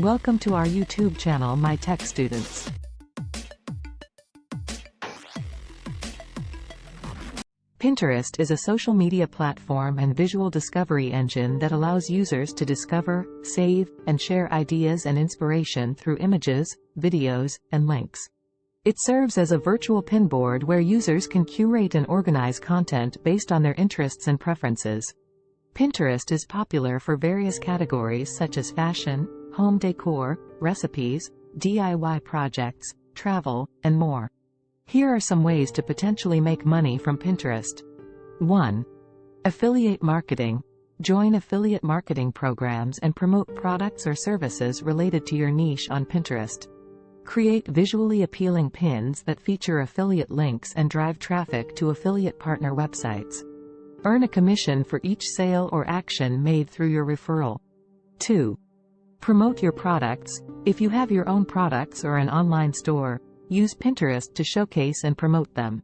Welcome to our YouTube channel, My Tech Students. Pinterest is a social media platform and visual discovery engine that allows users to discover, save, and share ideas and inspiration through images, videos, and links. It serves as a virtual pinboard where users can curate and organize content based on their interests and preferences. Pinterest is popular for various categories such as fashion, home decor, recipes, DIY projects, travel, and more. Here are some ways to potentially make money from Pinterest. 1. Affiliate marketing. Join affiliate marketing programs and promote products or services related to your niche on Pinterest. Create visually appealing pins that feature affiliate links and drive traffic to affiliate partner websites. Earn a commission for each sale or action made through your referral. 2. Promote your products. If you have your own products or an online store, use Pinterest to showcase and promote them.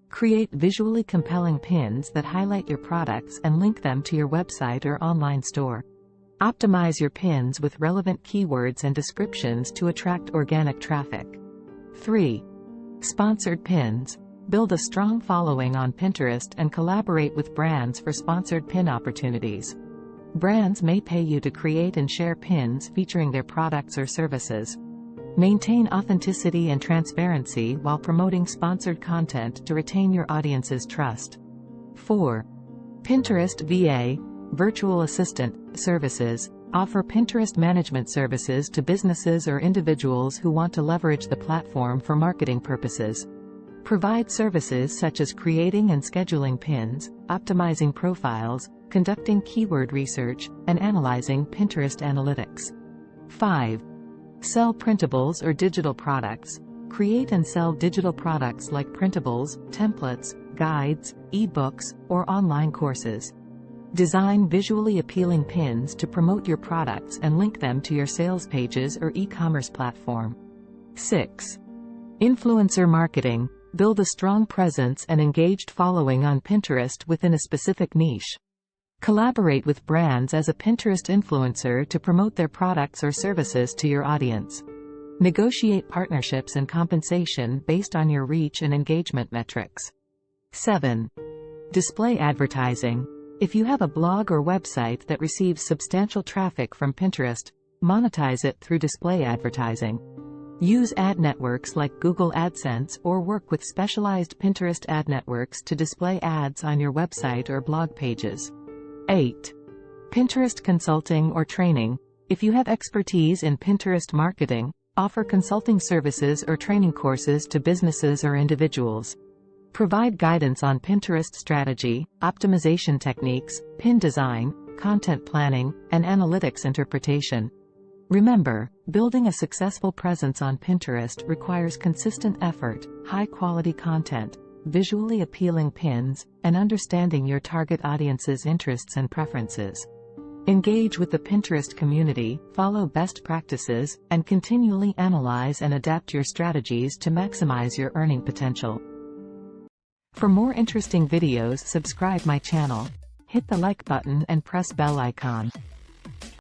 Create visually compelling pins that highlight your products and link them to your website or online store. Optimize your pins with relevant keywords and descriptions to attract organic traffic. 3. Sponsored pins. Build a strong following on Pinterest and collaborate with brands for sponsored pin opportunities. Brands may pay you to create and share pins featuring their products or services. Maintain authenticity and transparency while promoting sponsored content to retain your audience's trust. 4. Pinterest VA, Virtual Assistant, Services. Offer Pinterest management services to businesses or individuals who want to leverage the platform for marketing purposes. Provide services such as creating and scheduling pins, optimizing profiles, conducting keyword research, and analyzing Pinterest analytics. 5. Sell printables or digital products. Create and sell digital products like printables, templates, guides, ebooks, or online courses. Design visually appealing pins to promote your products and link them to your sales pages or e-commerce platform. 6. Influencer marketing. Build a strong presence and engaged following on Pinterest within a specific niche. Collaborate with brands as a Pinterest influencer to promote their products or services to your audience. Negotiate partnerships and compensation based on your reach and engagement metrics. 7. Display advertising. If you have a blog or website that receives substantial traffic from Pinterest, monetize it through display advertising. Use ad networks like Google AdSense or work with specialized Pinterest ad networks to display ads on your website or blog pages. 8. Pinterest consulting or training. If you have expertise in Pinterest marketing, offer consulting services or training courses to businesses or individuals. Provide guidance on Pinterest strategy, optimization techniques, pin design, content planning, and analytics interpretation. Remember, building a successful presence on Pinterest requires consistent effort, high-quality content, visually appealing pins, and understanding your target audience's interests and preferences. Engage with the Pinterest community, follow best practices, and continually analyze and adapt your strategies to maximize your earning potential. For more interesting videos, subscribe my channel. Hit the like button and press bell icon.